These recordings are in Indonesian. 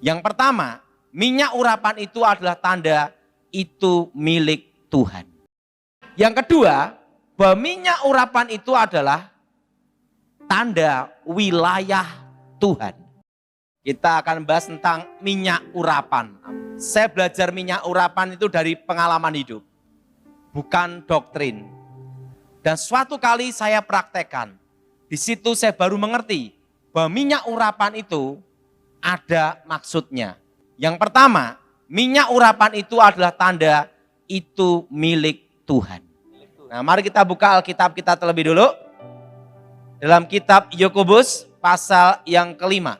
Yang pertama, minyak urapan itu adalah tanda itu milik Tuhan. Yang kedua, bahwa minyak urapan itu adalah tanda wilayah Tuhan. Kita akan bahas tentang minyak urapan. Saya belajar minyak urapan itu dari pengalaman hidup, bukan doktrin. Dan suatu kali saya praktekkan. Di situ saya baru mengerti bahwa minyak urapan itu ada maksudnya. Yang pertama, minyak urapan itu adalah tanda itu milik Tuhan. Nah, mari kita buka Alkitab kita terlebih dulu. Dalam kitab Yakobus pasal yang kelima.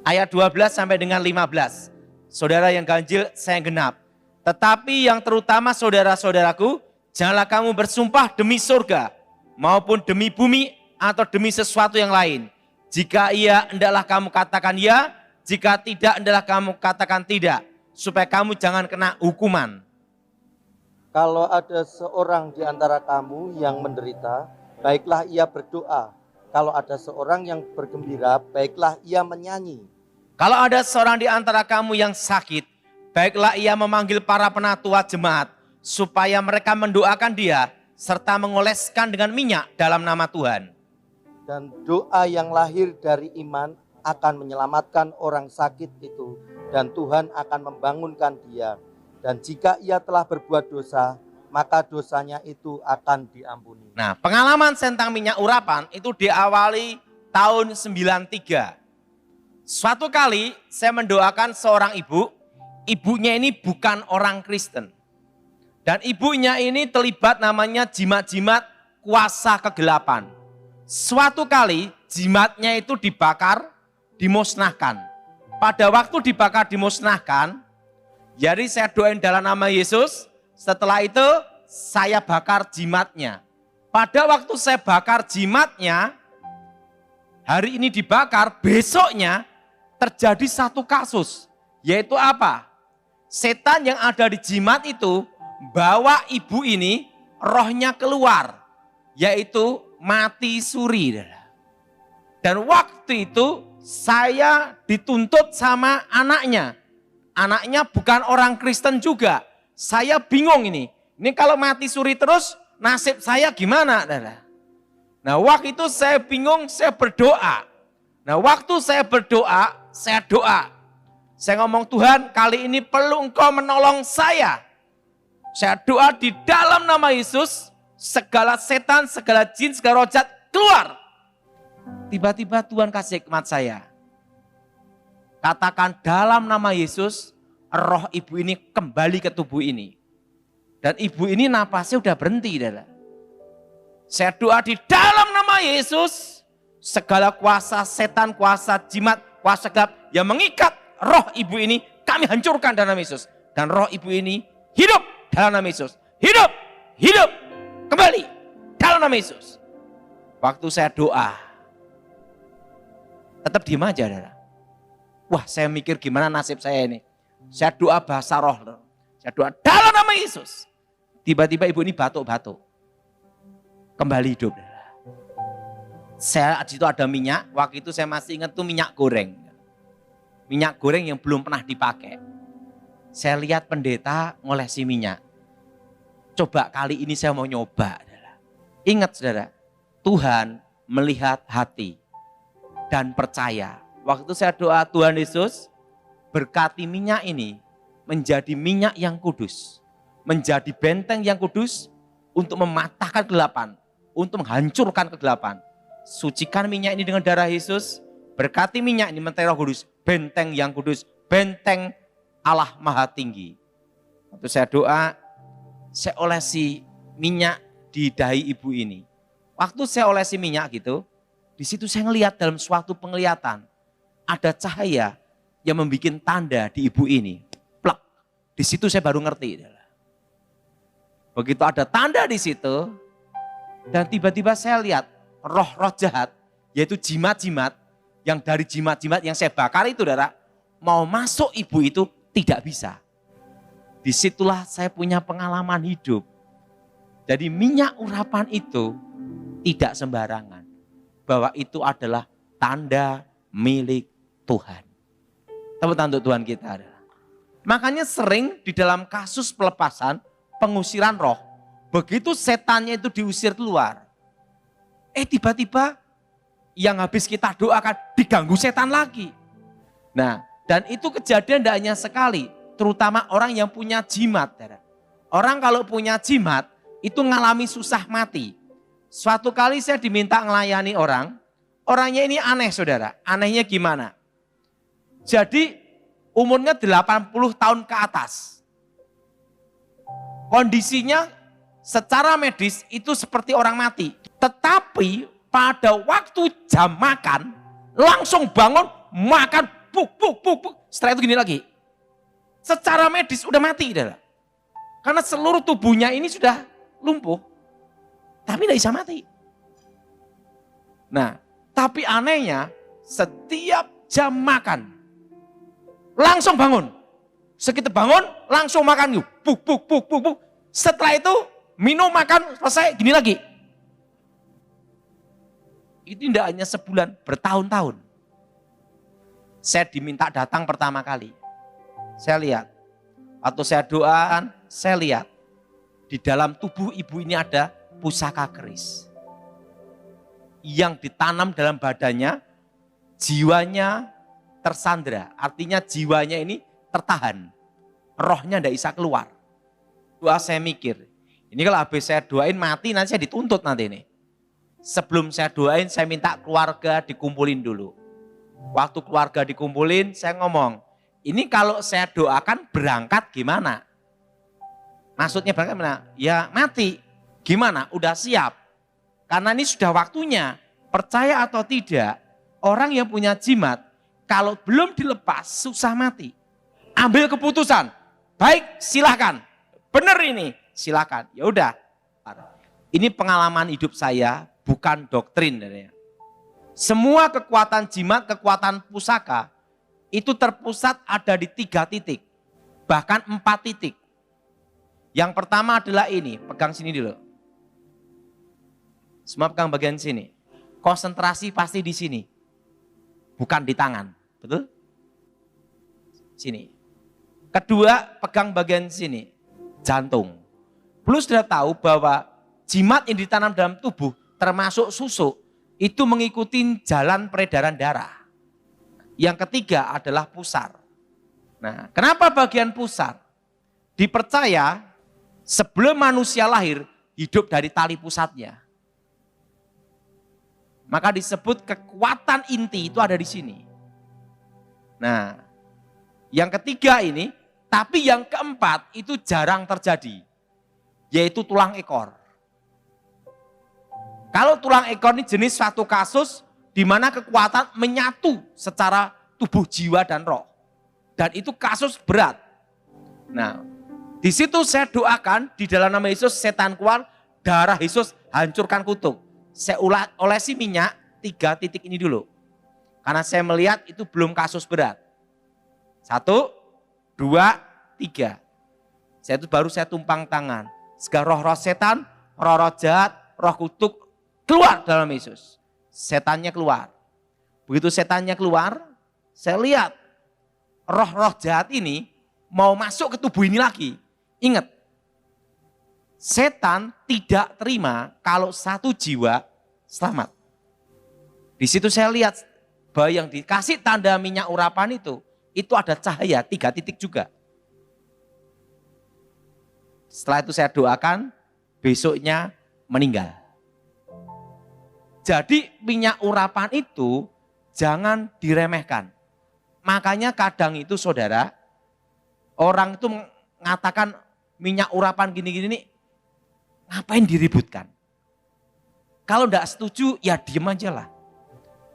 Ayat 12 sampai dengan 15. Saudara yang ganjil, saya genap. Tetapi yang terutama saudara-saudaraku, janganlah kamu bersumpah demi surga, maupun demi bumi, atau demi sesuatu yang lain. Jika iya, hendaklah kamu katakan ya. Jika tidak, hendaklah kamu katakan tidak. Supaya kamu jangan kena hukuman. Kalau ada seorang di antara kamu yang menderita, baiklah ia berdoa. Kalau ada seorang yang bergembira, baiklah ia menyanyi. Kalau ada seorang di antara kamu yang sakit, baiklah ia memanggil para penatua jemaat, supaya mereka mendoakan dia, serta mengoleskan dengan minyak dalam nama Tuhan. Dan doa yang lahir dari iman akan menyelamatkan orang sakit itu, dan Tuhan akan membangunkan dia. Dan jika ia telah berbuat dosa, maka dosanya itu akan diampuni. Nah, pengalaman tentang minyak urapan itu diawali tahun 93. Suatu kali saya mendoakan seorang ibu, ibunya ini bukan orang Kristen. Dan ibunya ini terlibat namanya jimat-jimat kuasa kegelapan. Suatu kali jimatnya itu dibakar, dimusnahkan. Pada waktu dibakar, dimusnahkan, jadi saya doain dalam nama Yesus, setelah itu saya bakar jimatnya. Pada waktu saya bakar jimatnya, hari ini dibakar, besoknya terjadi satu kasus. Yaitu apa? Setan yang ada di jimat itu bawa ibu ini, rohnya keluar. Yaitu mati suri. Dan waktu itu saya dituntut sama anaknya. Anaknya bukan orang Kristen juga. Saya bingung ini. Ini kalau mati suri terus, nasib saya gimana? Nah, waktu itu saya bingung, saya berdoa. Nah, waktu saya berdoa, saya doa. Saya ngomong, Tuhan, kali ini perlu Engkau menolong saya. Saya doa di dalam nama Yesus, segala setan, segala jin, segala roh jahat keluar. Tiba-tiba Tuhan kasih hikmat saya. Katakan dalam nama Yesus, roh ibu ini kembali ke tubuh ini. Dan ibu ini napasnya udah berhenti. Saya doa di dalam nama Yesus, segala kuasa setan, kuasa jimat, kuasa gelap yang mengikat roh ibu ini, kami hancurkan dalam nama Yesus. Dan roh ibu ini hidup dalam nama Yesus. Hidup, hidup, kembali dalam nama Yesus. Waktu saya doa, tetap diam aja. Wah, saya mikir gimana nasib saya ini. Saya doa bahasa roh. Saya doa dalam nama Yesus. Tiba-tiba ibu ini batuk-batuk. Kembali hidup. Saya di situ ada minyak. Waktu itu saya masih ingat tuh minyak goreng. Minyak goreng yang belum pernah dipakai. Saya lihat pendeta ngolesi minyak. Coba kali ini saya mau nyoba. Ingat saudara, Tuhan melihat hati dan percaya. Waktu itu saya doa, Tuhan Yesus berkati minyak ini menjadi minyak yang kudus. Menjadi benteng yang kudus untuk mematahkan kegelapan. Untuk menghancurkan kegelapan. Sucikan minyak ini dengan darah Yesus. Berkati minyak ini menteri Roh Kudus. Benteng yang kudus. Benteng Allah Maha Tinggi. Waktu saya doa, saya olesi minyak di dahi ibu ini. Waktu saya olesi minyak gitu, di situ saya ngelihat dalam suatu penglihatan. Ada cahaya yang membuat tanda di ibu ini. Plak. Di situ saya baru ngerti. Begitu ada tanda di situ, dan tiba-tiba saya lihat roh-roh jahat, yaitu jimat-jimat, yang dari jimat-jimat yang saya bakar itu, saudara, mau masuk ibu itu tidak bisa. Disitulah saya punya pengalaman hidup. Jadi minyak urapan itu tidak sembarangan. Bahwa itu adalah tanda milik Tuhan. Tepuk tangan untuk Tuhan kita. Makanya sering di dalam kasus pelepasan, pengusiran roh, begitu setannya itu diusir keluar, tiba-tiba yang habis kita doakan diganggu setan lagi. Nah, dan itu kejadian tidak hanya sekali, terutama orang yang punya jimat. Orang kalau punya jimat, itu ngalami susah mati. Suatu kali saya diminta melayani orang, orangnya ini aneh saudara, anehnya gimana? Jadi umurnya 80 tahun ke atas. Kondisinya secara medis itu seperti orang mati. Tetapi pada waktu jam makan, langsung bangun, makan, buk. Setelah itu gini lagi. Secara medis udah mati. Karena seluruh tubuhnya ini sudah lumpuh. Tapi tidak bisa mati. Nah, tapi anehnya setiap jam makan, langsung bangun. Sekitar bangun, langsung makan. Buk. Setelah itu minum, makan, selesai, gini lagi. Itu tidak hanya sebulan, bertahun-tahun. Saya diminta datang pertama kali. Saya lihat. Waktu saya doaan, saya lihat. Di dalam tubuh ibu ini ada pusaka keris. Yang ditanam dalam badannya, jiwanya tersandra. Artinya jiwanya ini tertahan. Rohnya tidak bisa keluar. Doa saya mikir, ini kalau habis saya doain mati, nanti saya dituntut nanti ini. Sebelum saya doain, saya minta keluarga dikumpulin dulu. Waktu keluarga dikumpulin, saya ngomong, ini kalau saya doakan berangkat gimana? Maksudnya berangkat gimana? Ya mati. Gimana? Udah siap. Karena ini sudah waktunya. Percaya atau tidak, orang yang punya jimat, kalau belum dilepas, susah mati. Ambil keputusan. Baik, silahkan. Benar ini, silahkan. Ya udah. Ini pengalaman hidup saya, bukan doktrin. Semua kekuatan jimat, kekuatan pusaka, itu terpusat ada di 3 titik. Bahkan 4 titik. Yang pertama adalah ini, pegang sini dulu. Semua pegang bagian sini. Konsentrasi pasti di sini. Bukan di tangan, betul? Sini. Kedua, pegang bagian sini, jantung. Plus sudah tahu bahwa jimat yang ditanam dalam tubuh, termasuk susuk, itu mengikuti jalan peredaran darah. Yang ketiga adalah pusar. Nah, kenapa bagian pusar? Dipercaya sebelum manusia lahir, hidup dari tali pusatnya. Maka disebut kekuatan inti itu ada di sini. Nah, yang ketiga ini, tapi yang keempat itu jarang terjadi, yaitu tulang ekor. Kalau tulang ekor ini jenis suatu kasus di mana kekuatan menyatu secara tubuh, jiwa, dan roh. Dan itu kasus berat. Nah, di situ saya doakan di dalam nama Yesus setan keluar, darah Yesus hancurkan kutuk. Saya olesi minyak 3 titik ini dulu. Karena saya melihat itu belum kasus berat. 1, 2, 3. Baru saya tumpang tangan. Segala roh-roh setan, roh-roh jahat, roh kutuk keluar dalam Yesus. Setannya keluar. Begitu setannya keluar, saya lihat roh-roh jahat ini mau masuk ke tubuh ini lagi. Ingat, setan tidak terima kalau satu jiwa selamat. Di situ saya lihat bahwa yang dikasih tanda minyak urapan itu ada cahaya 3 titik juga. Setelah itu saya doakan, besoknya meninggal. Jadi minyak urapan itu jangan diremehkan. Makanya kadang itu saudara, orang itu mengatakan minyak urapan gini-gini nih, ngapain diributkan? Kalau enggak setuju ya diem aja lah.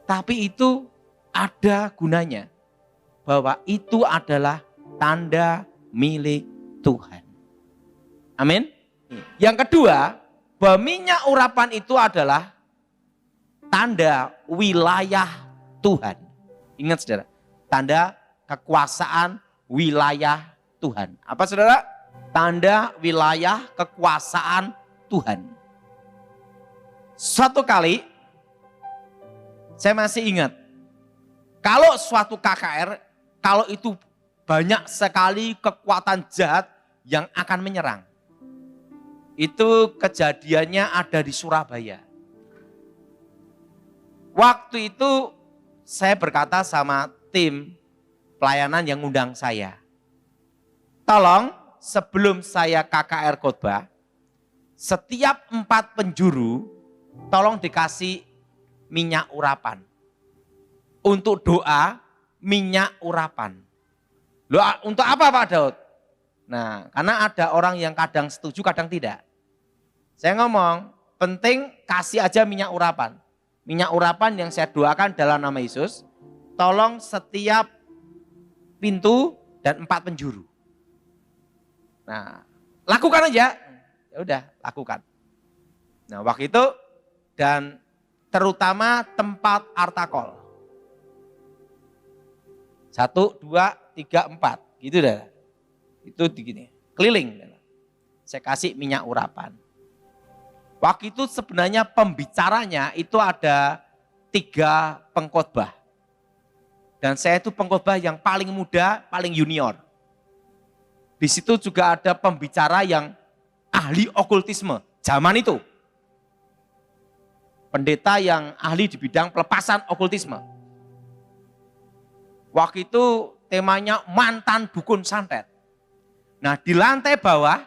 Tapi itu ada gunanya. Bahwa itu adalah tanda milik Tuhan. Amin. Yang kedua, bahwa minyak urapan itu adalah tanda wilayah Tuhan. Ingat saudara, tanda kekuasaan wilayah Tuhan. Apa saudara? Tanda wilayah kekuasaan Tuhan. Suatu kali, saya masih ingat, kalau suatu KKR kalau itu banyak sekali kekuatan jahat yang akan menyerang. Itu kejadiannya ada di Surabaya. Waktu itu saya berkata sama tim pelayanan yang ngundang saya. Tolong sebelum saya KKR khotbah, setiap 4 penjuru tolong dikasih minyak urapan. Untuk doa, minyak urapan. Loh, untuk apa Pak Daud? Nah, karena ada orang yang kadang setuju, kadang tidak. Saya ngomong, penting kasih aja minyak urapan. Minyak urapan yang saya doakan dalam nama Yesus, tolong setiap pintu dan 4 penjuru. Nah, lakukan aja. Ya udah, lakukan. Nah, waktu itu dan terutama tempat artakol. 1, 2, 3, 4, gitu dah. Itu begini, keliling. Saya kasih minyak urapan. Waktu itu sebenarnya pembicaranya itu ada 3 pengkhotbah. Dan saya itu pengkhotbah yang paling muda, paling junior. Di situ juga ada pembicara yang ahli okultisme zaman itu. Pendeta yang ahli di bidang pelepasan okultisme. Waktu itu temanya mantan dukun santet. Nah, di lantai bawah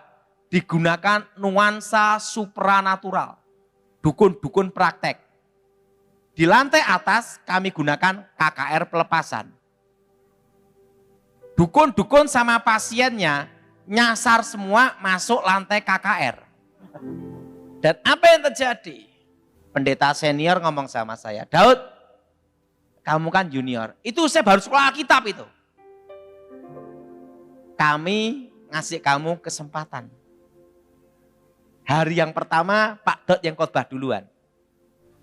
digunakan nuansa supranatural. Dukun-dukun praktek. Di lantai atas kami gunakan KKR pelepasan. Dukun-dukun sama pasiennya nyasar semua masuk lantai KKR. Dan apa yang terjadi? Pendeta senior ngomong sama saya, Daud, kamu kan junior. Itu saya baru sekolah Alkitab itu. Kami ngasih kamu kesempatan. Hari yang pertama Pak Daud yang khotbah duluan.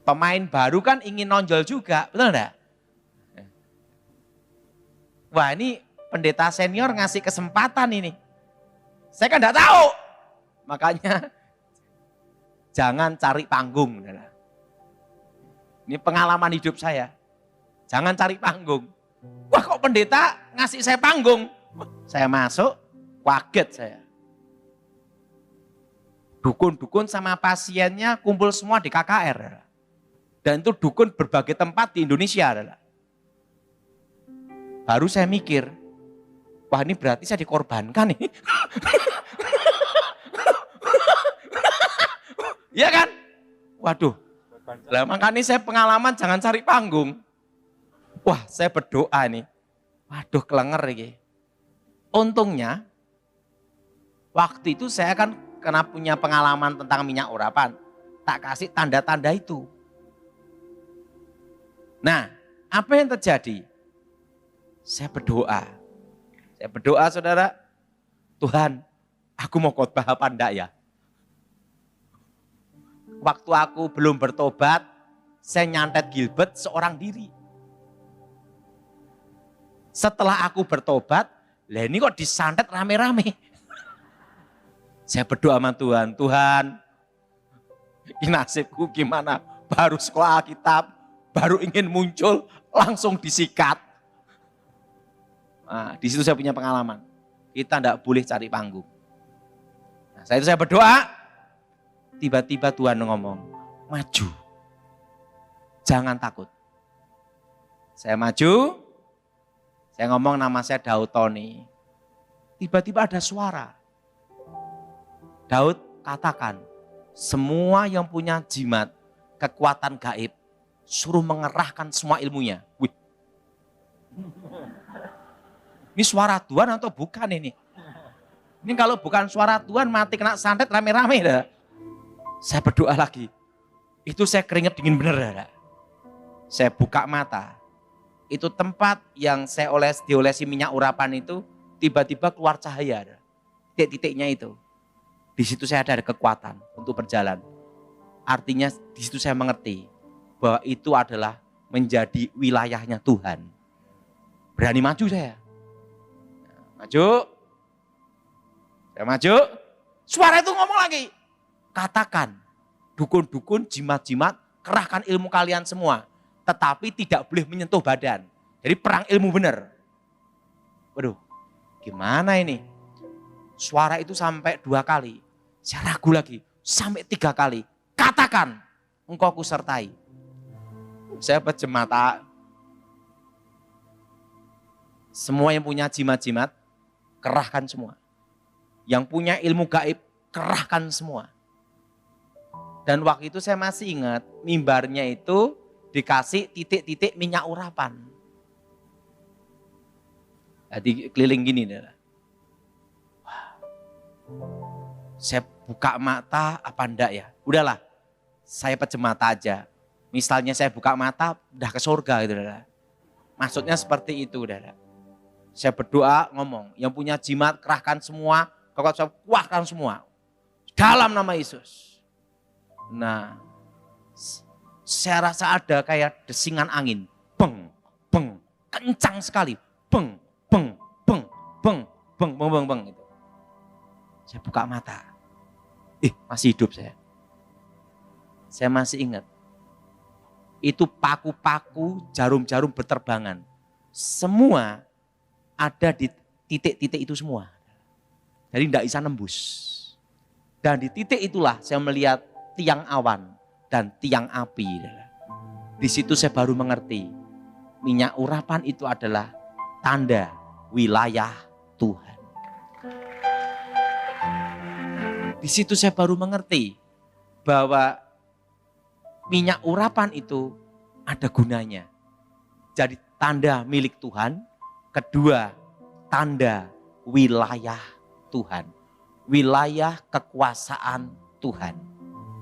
Pemain baru kan ingin nonjol juga, betul enggak? Wah, ini pendeta senior ngasih kesempatan ini. Saya kan enggak tahu. Makanya jangan cari panggung. Ini pengalaman hidup saya. Jangan cari panggung. Wah, kok pendeta ngasih saya panggung? Saya masuk, kaget saya. Dukun-dukun sama pasiennya kumpul semua di KKR. Dan itu dukun berbagai tempat di Indonesia. Baru saya mikir, wah ini berarti saya dikorbankan nih. Iya kan? Waduh, lah makanya saya pengalaman jangan cari panggung. Wah, saya berdoa nih. Waduh, kelenger ini. Untungnya, waktu itu saya kan karena punya pengalaman tentang minyak urapan, tak kasih tanda-tanda itu. Nah, apa yang terjadi? Saya berdoa. Saya berdoa, saudara, Tuhan, aku mau khotbah apa enggak ya? Waktu aku belum bertobat, saya nyantet Gilbert seorang diri. Setelah aku bertobat, lah ini kok disantet rame-rame. Saya berdoa sama Tuhan, Tuhan, ini nasibku gimana? Baru sekolah Alkitab, baru ingin muncul, langsung disikat. Nah, di situ saya punya pengalaman. Kita tidak boleh cari panggung. Nah, saya berdoa, tiba-tiba Tuhan ngomong, maju. Jangan takut. Saya maju, saya ngomong nama saya Daud Tony. Tiba-tiba ada suara. Daud katakan, semua yang punya jimat, kekuatan gaib, suruh mengerahkan semua ilmunya. Wih. Ini suara Tuhan atau bukan ini? Ini kalau bukan suara Tuhan mati kena santet rame-rame dah. Saya berdoa lagi. Itu saya keringet dingin bener dah. Saya buka mata. Itu tempat yang saya diolesi minyak urapan itu tiba-tiba keluar cahaya. Titik-titiknya itu. Di situ saya ada kekuatan untuk berjalan. Artinya di situ saya mengerti bahwa itu adalah menjadi wilayahnya Tuhan. Berani maju saya. Maju. Saya maju. Suara itu ngomong lagi. Katakan, dukun-dukun, jimat-jimat, kerahkan ilmu kalian semua. Tetapi tidak boleh menyentuh badan. Jadi perang ilmu benar. Waduh, gimana ini? Suara itu sampai 2 kali. Saya ragu lagi, sampai 3 kali. Katakan, engkau kusertai. Saya pejam mata. Semua yang punya jimat-jimat, kerahkan semua. Yang punya ilmu gaib, kerahkan semua. Dan waktu itu saya masih ingat, mimbarnya itu dikasih titik-titik minyak urapan. Jadi keliling gini. Wah, saya buka mata apa enggak ya? Udahlah, saya pejam mata aja. Misalnya saya buka mata, udah ke surga gitu. Maksudnya seperti itu. Saya berdoa ngomong, yang punya jimat kerahkan semua, kekuatan kuatkan semua. Dalam nama Yesus. Nah, saya rasa ada kayak desingan angin. Beng, beng, kencang sekali. Beng, beng, beng, beng, beng, beng, beng, beng. Gitu. Saya buka mata. Masih hidup saya. Saya masih ingat. Itu paku-paku, jarum-jarum berterbangan. Semua ada di titik-titik itu semua. Jadi tidak bisa nembus. Dan di titik itulah saya melihat tiang awan dan tiang api. Di situ saya baru mengerti. Minyak urapan itu adalah tanda wilayah Tuhan. Di situ saya baru mengerti bahwa minyak urapan itu ada gunanya. Jadi tanda milik Tuhan. Kedua, tanda wilayah Tuhan. Wilayah kekuasaan Tuhan.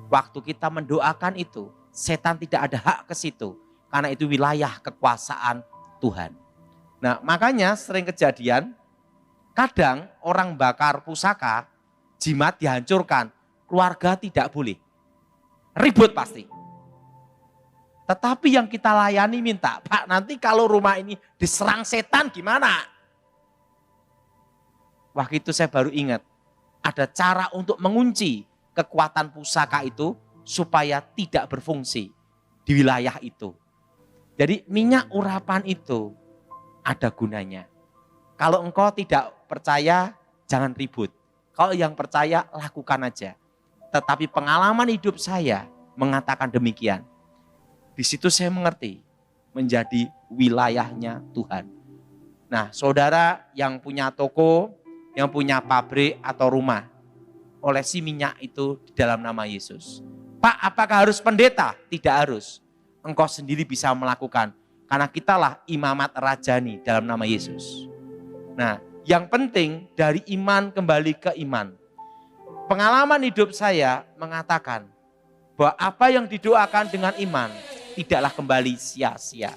Waktu kita mendoakan itu, setan tidak ada hak ke situ. Karena itu wilayah kekuasaan Tuhan. Nah, makanya sering kejadian, kadang orang bakar pusaka, jimat dihancurkan, keluarga tidak boleh. Ribut pasti. Tetapi yang kita layani minta, Pak, nanti kalau rumah ini diserang setan gimana? Waktu itu saya baru ingat, ada cara untuk mengunci kekuatan pusaka itu supaya tidak berfungsi di wilayah itu. Jadi minyak urapan itu ada gunanya. Kalau engkau tidak percaya, jangan ribut. Kalau yang percaya, lakukan aja. Tetapi pengalaman hidup saya mengatakan demikian. Di situ saya mengerti menjadi wilayahnya Tuhan. Nah, saudara yang punya toko, yang punya pabrik atau rumah, olesi minyak itu di dalam nama Yesus. Pak, apakah harus pendeta? Tidak harus. Engkau sendiri bisa melakukan. Karena kitalah imamat rajani dalam nama Yesus. Nah, yang penting dari iman kembali ke iman. Pengalaman hidup saya mengatakan bahwa apa yang didoakan dengan iman tidaklah kembali sia-sia.